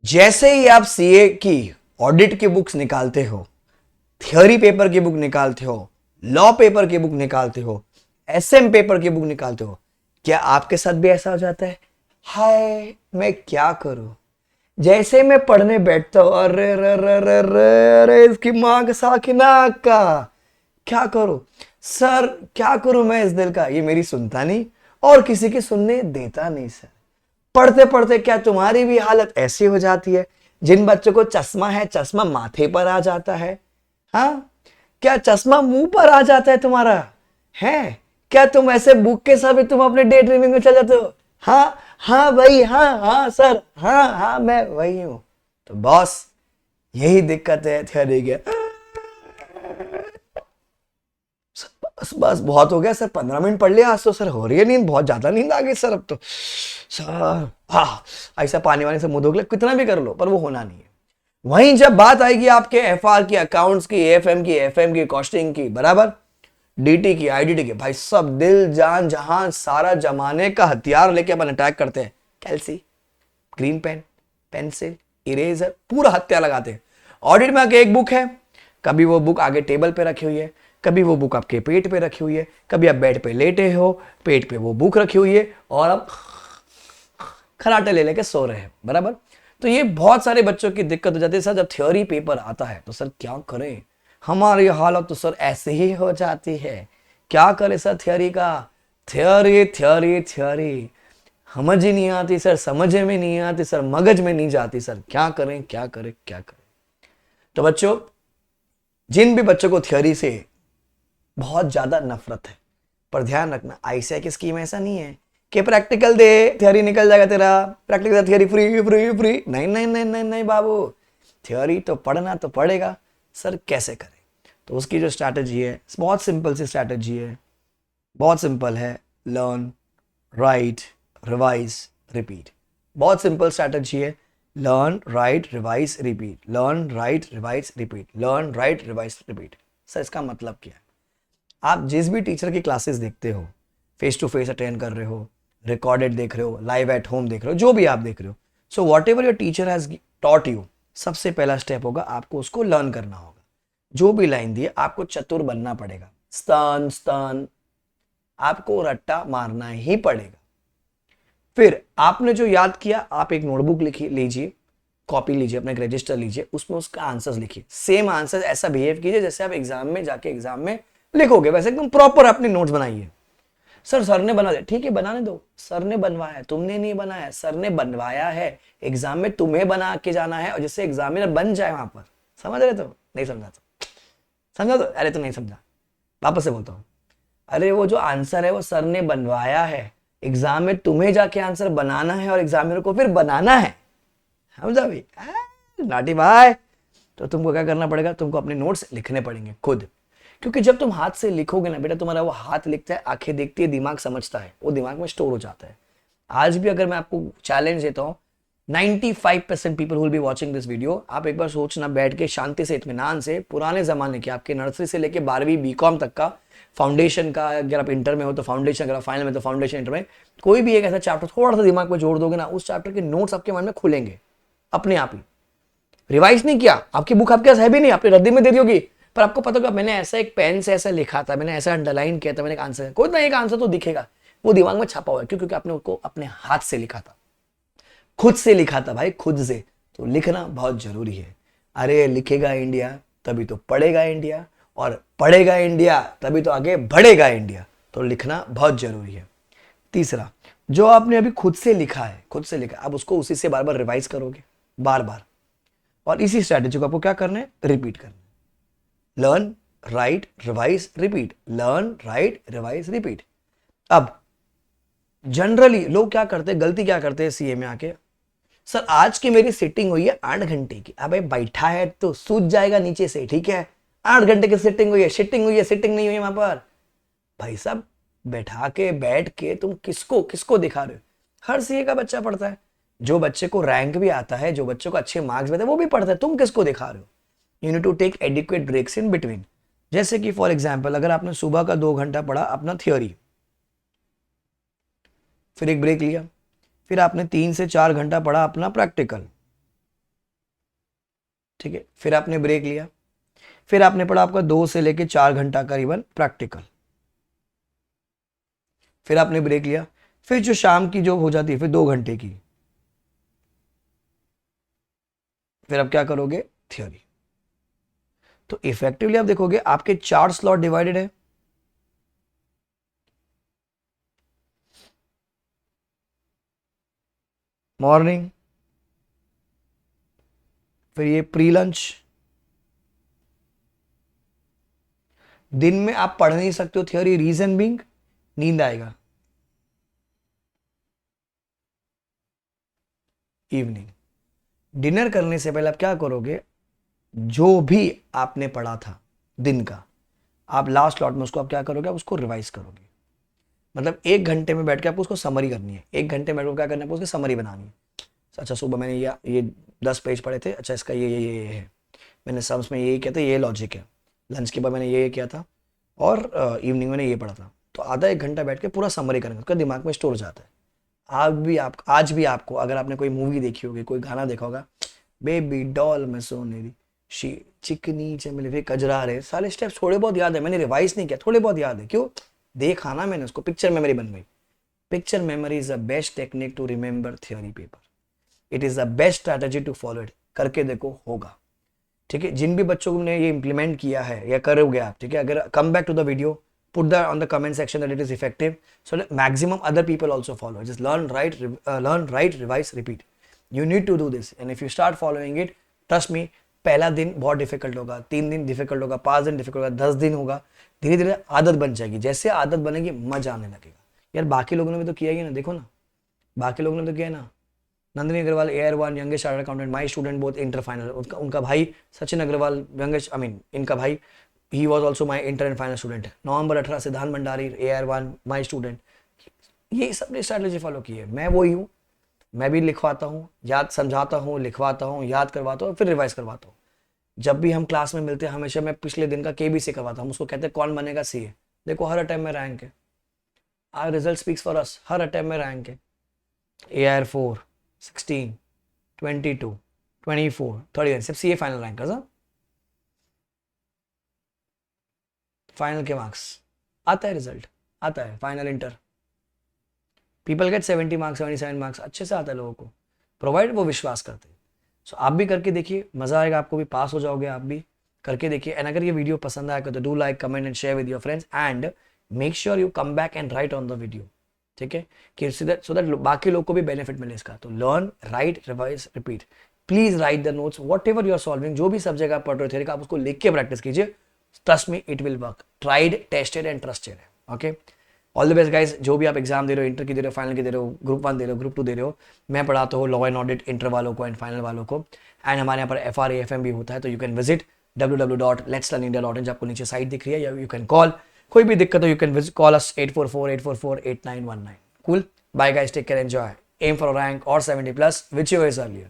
जैसे ही आप सीए की ऑडिट की बुक्स निकालते हो, थियोरी पेपर की बुक निकालते हो, लॉ पेपर की बुक निकालते हो, एसएम पेपर की बुक निकालते हो, क्या आपके साथ भी ऐसा हो जाता है? हाय मैं क्या करूं? जैसे मैं पढ़ने बैठता हूं, अरे रे रे रे रे रे इसकी मां के साथ नाक का, क्या करूं सर, क्या करूं मैं इस दिल का, ये मेरी सुनता नहीं और किसी की सुनने देता नहीं सर। पढ़ते पढ़ते क्या तुम्हारी भी हालत ऐसी हो जाती है? जिन बच्चों को चश्मा है, चश्मा माथे पर आ जाता है। हाँ, क्या चश्मा मुंह पर आ जाता है तुम्हारा? है क्या तुम ऐसे बुक के साथ भी तुम अपने डे ड्रीमिंग में चल जाते हो? हाँ हाँ भाई, हाँ हाँ सर, हाँ हाँ मैं वही हूं। तो बॉस, यही दिक्कत है थियोरी के। बस बस बहुत हो गया सर, 15 मिनट पढ़ लिया आज तो सर, हो रही है नींद, बहुत ज्यादा नींद आ गई सर अब तो सर। हाँ, ऐसा पानी वानी से मुंह धो ले, कितना भी कर लो पर वो होना नहीं है। वहीं जब बात आएगी आपके एफआर की, अकाउंट्स की, एफएम की, कॉस्टिंग की, बराबर, डीटी की, आईडीटी की, भाई सब दिल जान जहां सारा जमाने का हथियार लेके अपन अटैक करते हैं। कैल्सी, ग्रीन पेन, पेंसिल, इरेजर, पूरा हत्या लगाते हैं। ऑडिट में आके एक बुक है, कभी वो बुक आगे टेबल पे रखी हुई है, कभी वो बुक आपके पेट पे रखी हुई है, कभी आप बेड पे लेटे हो, पेट पे वो बुक रखी हुई है और आप खराटे ले लेके सो रहे हैं, बराबर। तो ये बहुत सारे बच्चों की दिक्कत हो जाती है सर, जब थ्योरी पेपर आता है तो सर क्या करें? हमारी हालत तो सर ऐसे ही हो जाती है। क्या करें सर थ्योरी का? थ्योरी थ्योरी थ्योरी समझ ही नहीं आती सर, समझ में नहीं आती सर, मगज में नहीं जाती सर, क्या करें क्या करें क्या करें? तो बच्चों, जिन भी बच्चों को थ्योरी से बहुत ज्यादा नफरत है, पर ध्यान रखना आईसीआई की स्कीम ऐसा नहीं है कि प्रैक्टिकल दे थ्योरी निकल जाएगा तेरा, practical theory free free free, नहीं नहीं नहीं नहीं नहीं बाबू, थ्योरी तो पढ़ना तो पड़ेगा। सर कैसे करें? तो उसकी जो स्ट्रैटेजी है, बहुत सिंपल सी स्ट्रैटेजी है, बहुत सिंपल है। Learn, write, revise, repeat. बहुत सिंपल स्ट्रैटेजी है। Learn, write, revise, repeat, learn, write, revise, repeat, learn, write, revise, repeat. Sir इसका मतलब क्या है? आप जिस भी टीचर की क्लासेस देखते हो, फेस टू फेस अटेंड कर रहे हो, रिकॉर्डेड देख रहे हो, लाइव एट होम देख रहे हो, जो भी आप देख रहे हो, so what ever your teacher has taught you, सबसे पहला स्टेप होगा आपको उसको लर्न करना होगा। जो भी लाइन दी है आपको चतुर बनना पड़ेगा, स्तन स्तन, आपको रट्टा मारना ही पड़ेगा। फिर आपने जो याद किया, आप एक नोटबुक लिखिए, लीजिए, कॉपी लीजिए, अपना एक रजिस्टर लीजिए, उसमें उसका आंसर्स लिखिए। सेम आंसर ऐसा बिहेव कीजिए जैसे आप एग्जाम में जाके एग्जाम में लिखोगे, वैसे एकदम प्रॉपर अपनी नोट्स बनाइए। सर ने बना दिया, ठीक है बनाने दो, सर ने बनवाया है, तुमने नहीं बनाया, सर ने बनवाया है, एग्जाम में तुम्हें बना के जाना है और जिससे एग्जामिनर बन जाए वहां पर। समझ रहे? तो नहीं समझा तो समझा, तो अरे तो नहीं समझा, वापस से बोलता हूँ। अरे वो जो आंसर है वो सर ने बनवाया है, एग्जाम में तुम्हें जाके आंसर बनाना है और एग्जामिनर को फिर बनाना है। समझा भाई? नाटी भाई। तो तुमको क्या करना पड़ेगा? तुमको अपने नोट्स लिखने पड़ेंगे खुद, क्योंकि जब तुम हाथ से लिखोगे ना बेटा, तुम्हारा वो हाथ लिखता है, आंखें देखती है, दिमाग समझता है, वो दिमाग में स्टोर हो जाता है। आज भी अगर मैं आपको चैलेंज देता हूँ, 95% people will be watching this video, आप एक बार सोचना बैठ के शांति से, इत्मीनान से, पुराने जमाने के आपके नर्सरी से लेके 12वीं बीकॉम तक का, फाउंडेशन का, अगर आप इंटर में हो तो फाउंडेशन, अगर आप फाइनल में तो फाउंडेशन, इंटर में कोई भी एक ऐसा चैप्टर थोड़ा सा दिमाग में जोड़ दोगे ना, उस चैप्टर के नोट्स आपके मन में खुलेंगे अपने आप ही। रिवाइज नहीं किया, आपकी बुक आपके पास है भी नहीं, आपने रद्दी में दे दी होगी, पर आपको पता होगा मैंने ऐसा एक पेन से ऐसा लिखा था, मैंने ऐसा अंडरलाइन किया था, मैंने एक आंसर, कोई ना एक आंसर तो दिखेगा, वो दिमाग में छपा हुआ है। क्यों? क्योंकि आपने उसको अपने हाथ से लिखा था, खुद से लिखा था भाई, खुद से। तो लिखना बहुत जरूरी है। अरे लिखेगा इंडिया तभी तो पढ़ेगा इंडिया, और पढ़ेगा इंडिया तभी तो आगे बढ़ेगा इंडिया। तो लिखना बहुत जरूरी है। तीसरा, जो आपने अभी खुद से लिखा है, खुद से लिखा, अब उसको उसी से बार बार रिवाइज करोगे, बार बार, और इसी स्ट्रैटेजी को आपको क्या करना है? रिपीट करना है। Learn, write, revise, repeat, learn, write, revise, repeat. अब जनरली लोग क्या करते हैं, गलती क्या करते हैं सीए में आके, सर आज की मेरी सिटिंग हुई है 8 घंटे की। अबे बैठा है तो सूझ जाएगा नीचे से, ठीक है? 8 घंटे की सिटिंग हुई है, सिटिंग हुई है, सिटिंग नहीं हुई है वहां पर। भाई साहब, बैठ के तुम किसको किसको दिखा रहे हो? हर सीए का बच्चा पढ़ता है, जो बच्चे को रैंक भी आता है, जो बच्चों को अच्छे मार्क्स भी आते हैं, वो भी पढ़ता है, तुम किसको दिखा रहे हो? You need to take adequate breaks in between. जैसे कि फॉर एग्जाम्पल, अगर आपने सुबह का 2 घंटा पढ़ा अपना थियोरी, फिर एक ब्रेक लिया, फिर आपने 3 से 4 घंटा पढ़ा अपना प्रैक्टिकल, ठीक है, फिर आपने ब्रेक लिया, फिर आपने पढ़ा आपका 2 से लेके 4 घंटा करीबन प्रैक्टिकल, फिर आपने ब्रेक लिया, फिर जो शाम की जो हो जाती है फिर 2 घंटे की, फिर आप क्या करोगे, थियोरी। तो इफेक्टिवली आप देखोगे आपके 4 स्लॉट डिवाइडेड है, मॉर्निंग, फिर ये प्री लंच। दिन में आप पढ़ नहीं सकते हो थियोरी, रीजन बीइंग नींद आएगा। इवनिंग, डिनर करने से पहले आप क्या करोगे, जो भी आपने पढ़ा था दिन का, आप लास्ट स्लॉट में उसको आप क्या करोगे, आप उसको रिवाइज करोगे। मतलब 1 घंटे में बैठ के आपको उसको समरी करनी है, 1 घंटे में बैठ के क्या करना है, आपको उसकी समरी बनानी है। अच्छा सुबह मैंने ये 10 पेज पढ़े थे, अच्छा इसका ये है, मैंने सम्स में ये किया था, ये लॉजिक है, लंच के बाद मैंने ये किया था, और इवनिंग मैंने ये पढ़ा था। तो आधा 1 घंटा बैठ के पूरा समरी करेंगे, उसका दिमाग में स्टोर हो जाता है। आज भी आपको अगर आपने कोई मूवी देखी होगी, कोई गाना देखा होगा, बेबी डॉल में सोनेरी शी चिकनी चमेली फिर कजरा रे, सारे स्टेप्स थोड़े बहुत याद है, मैंने रिवाइज नहीं किया, थोड़े बहुत याद है, क्यों, देखा ना मैंने उसको, पिक्चर मेमोरी बन गई। Picture memory is the best technique to remember theory paper, it is the best strategy to follow it, करके देखो होगा। ठीक है, जिन भी बच्चों ने ये इंप्लीमेंट किया है या करोगे आप, ठीक है, अगर come back to the video, put that on the comment section that it is effective, so that maximum other people also follow. Just learn, write, revise, repeat. You need to do this, and if you start following it, trust me, पहला दिन बहुत difficult होगा, 3 दिन difficult होगा, 5 दिन difficult होगा, 10 दिन होगा, धीरे धीरे आदत बन जाएगी। जैसे आदत बनेगी मजा आने लगेगा। यार बाकी लोगों ने भी तो किया ही ना, देखो ना, बाकी लोगों ने तो किया ना। Nandini Agarwal AR1 youngest chartered accountant, my student both inter final, उनका भाई Sachin Agarwal youngest, I mean इनका भाई, he was also my inter and final student. November 18 Siddhant Bhandari AR1 my student. ये सबने स्ट्रैटेजी फॉलो की है, मैं वही हूँ, मैं भी लिखवाता हूँ, याद समझाता हूँ, लिखवाता हूँ, याद करवाता हूँ, फिर रिवाइज करवाता हूँ। जब भी हम क्लास में मिलते हैं हमेशा मैं पिछले दिन का KBC करवाता हूँ, उसको कहते हैं कौन बनेगा CA। देखो हर अटैम्प्ट में रैंक है, our result speaks for us, हर अटैम्प्ट में रैंक है। AR4 16 22 24 31 सिर्फ CA फाइनल रैंक का, फाइनल के मार्क्स आता है, रिजल्ट आता है, final inter people get 70 marks 77 marks, अच्छे से आता है लोगों को, प्रोवाइड वो विश्वास करते हैं। सो आप भी करके देखिए, मजा आएगा, आपको भी पास हो जाओगे, आप भी करके देखिए। एंड अगर ये वीडियो पसंद आएगा तो do like, comment and share with your friends, and make sure you come back and right on the video, ठीक है, कि सो दैट बाकी लोग को भी बेनिफिट मिले इसका। तो learn, write, revise, repeat, please write the notes, whatever you are solving, जो भी सब्जेक्ट आप पढ़ रहे हो थियरी का, आप उसको लिख के प्रैक्टिस कीजिए। Trust me, it will work, tried, tested and trusted है। Okay, all the best guys. जो भी आप एग्जाम दे रहे हो, इंटर की दे रहे हो, फाइनल की दे रहे हो, ग्रुप 1 दे रहे हो, ग्रुप 2 दे रहे हो, मैं पढ़ाता हूँ लॉ एंड ऑडिट इंटर वालों को एंड फाइनल वालों को, एंड हमारे यहाँ पर FRA FM भी होता है। तो यू कैन विजिट www.letslearnindia.in, आपको नीचे साइट दिख रही है, या यू कैन कॉल, कोई भी दिक्कत हो you can call us 844-844-8919। Cool, bye guys, take care, enjoy, aim for rank और 70+ whichever is earlier.